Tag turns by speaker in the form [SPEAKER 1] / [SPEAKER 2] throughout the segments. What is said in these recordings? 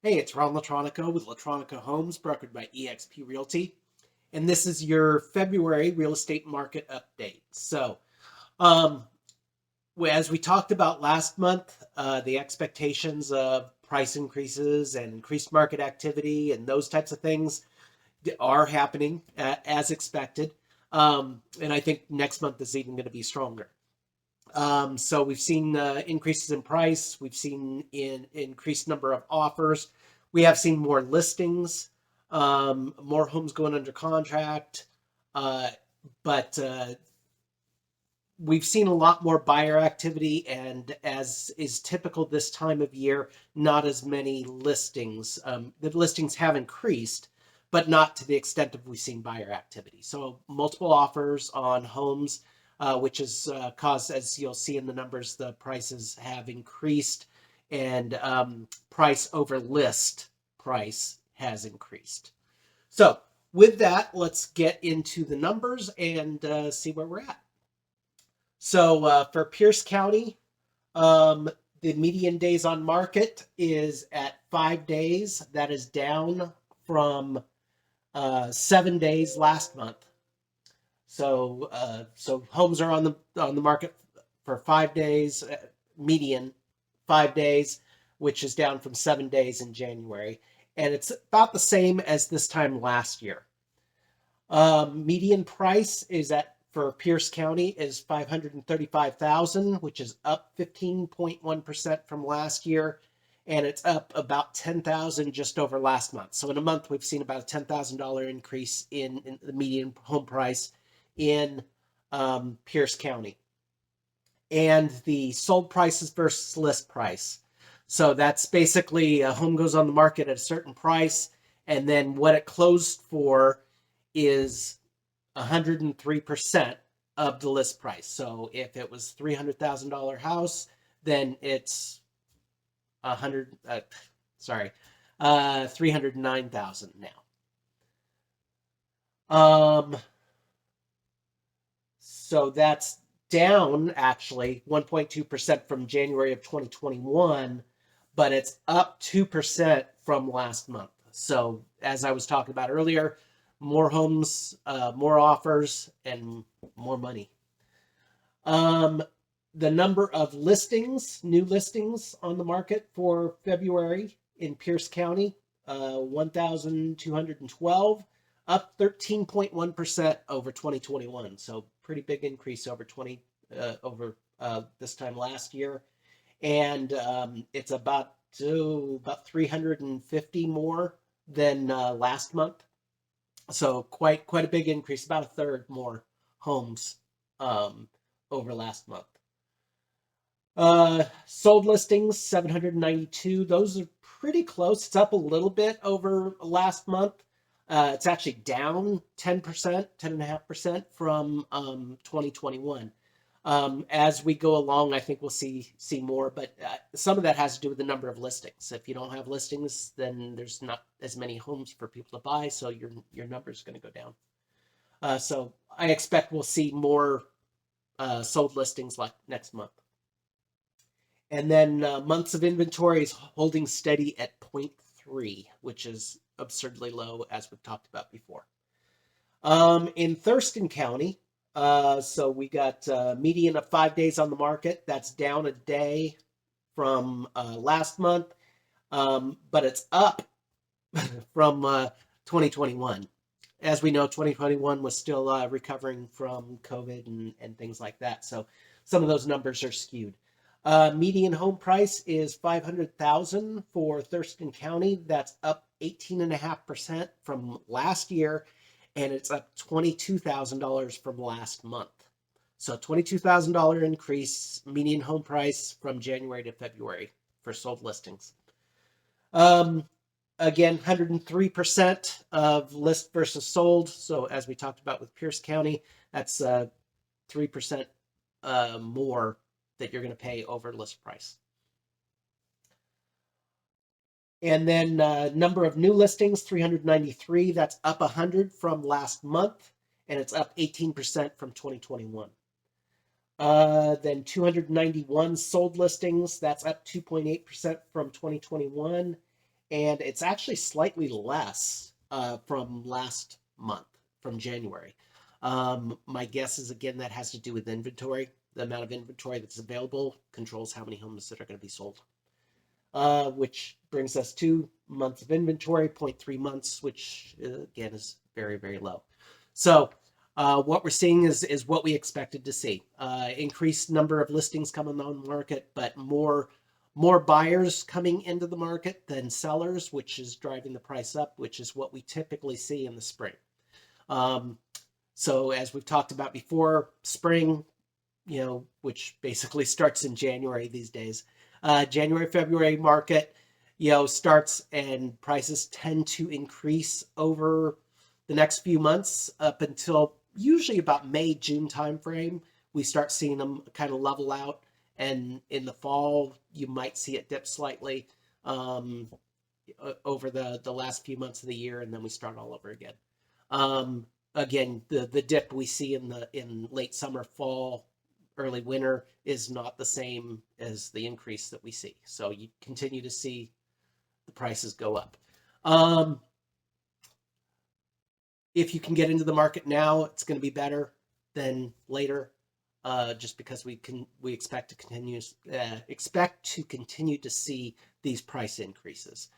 [SPEAKER 1] Hey, it's Ron Latronica with Latronica Homes, brokered by eXp Realty. And this is your February real estate market update. Um, as we talked about last month, the expectations of price increases and increased market activity and those types of things are happening as expected. And I think next month is even going to be stronger. So we've seen increases in price. We've seen increased number of offers. We have seen more listings, more homes going under contract. Uh, but we've seen a lot more buyer activity, and as is typical this time of year, not as many listings. The listings have increased, but not to the extent of we've seen buyer activity. So multiple offers on homes, which has caused, as you'll see in the numbers, the prices have increased, and price over list price has increased. So with that, let's get into the numbers and see where we're at. So for Pierce County, the median days on market is at 5 days. That is down from 7 days last month. So homes are on the market for 5 days, median 5 days, which is down from 7 days in January, and it's about the same as this time last year. Median price is at for Pierce County is 535,000, which is up 15.1% from last year, and it's up about 10,000 just over last month. So in a month, we've seen about a $10,000 increase in the median home price in Pierce County. And the sold prices versus list price. So that's basically a home goes on the market at a certain price, and then what it closed for is 103% of the list price. So if it was $300,000 house, then it's 309,000 now. So that's down actually 1.2% from January of 2021, but it's up 2% from last month. So as I was talking about earlier, more homes, more offers, and more money. The number of listings, new listings on the market for February in Pierce County, 1,212, up 13.1% over 2021. So pretty big increase over this time last year, and it's about 350 more than last month. So quite a big increase, about a third more homes over last month. Sold listings 792. Those are pretty close. It's up a little bit over last month. It's actually down 10%, 10.5% from 2021. As we go along, I think we'll see more, but some of that has to do with the number of listings. If you don't have listings, then there's not as many homes for people to buy, so your number is going to go down. So I expect we'll see more sold listings like next month. And then months of inventory is holding steady at 0.3, which is absurdly low, as we've talked about before. In Thurston County, so we got median of 5 days on the market. That's down a day from last month, but it's up from 2021. As we know, 2021 was still recovering from COVID and things like that. So some of those numbers are skewed. Median home price is 500,000 for Thurston County. That's up 18.5% from last year, and it's up $22,000 from last month. So $22,000 increase median home price from January to February for sold listings. Again, 103% of list versus sold. So as we talked about with Pierce County, that's 3% more that you're going to pay over list price. And then number of new listings, 393. That's up 100 from last month, and it's up 18% from 2021. Then 291 sold listings. That's up 2.8% from 2021. and it's actually slightly less from last month, from January. My guess is, again, that has to do with inventory. The amount of inventory that's available controls how many homes that are going to be sold. Which brings us to months of inventory, 0.3 months, which again is very, very low. So what we're seeing is what we expected to see. Increased number of listings coming on the market, but more buyers coming into the market than sellers, which is driving the price up, which is what we typically see in the spring. So as we've talked about before, spring, which basically starts in January these days, January, February market, starts, and prices tend to increase over the next few months up until usually about May, June timeframe. We start seeing them kind of level out. And in the fall, you might see it dip slightly over the last few months of the year, and then we start all over again. Again, the dip we see in late summer, fall, early winter is not the same as the increase that we see. So you continue to see the prices go up. If you can get into the market now, it's going to be better than later, just because we expect to continue to see these price increases.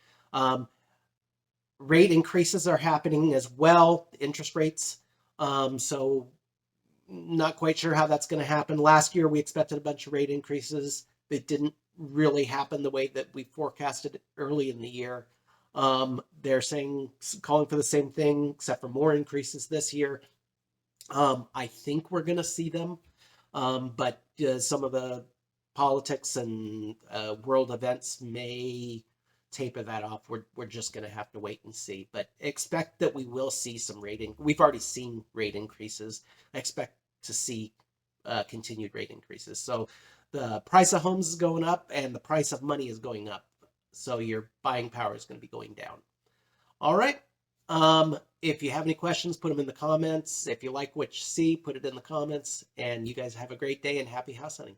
[SPEAKER 1] Rate increases are happening as well, interest rates. So not quite sure how that's going to happen. Last year, we expected a bunch of rate increases. It didn't really happen the way that we forecasted early in the year. They're calling for the same thing, except for more increases this year. I think we're going to see them, but some of the politics and world events may taper that off. We're just going to have to wait and see, but expect that we will see some rating. We've already seen rate increases. I expect to see continued rate increases. So the price of homes is going up and the price of money is going up. So your buying power is going to be going down. All right. If you have any questions, put them in the comments. If you like what you see, put it in the comments. And you guys have a great day and happy house hunting.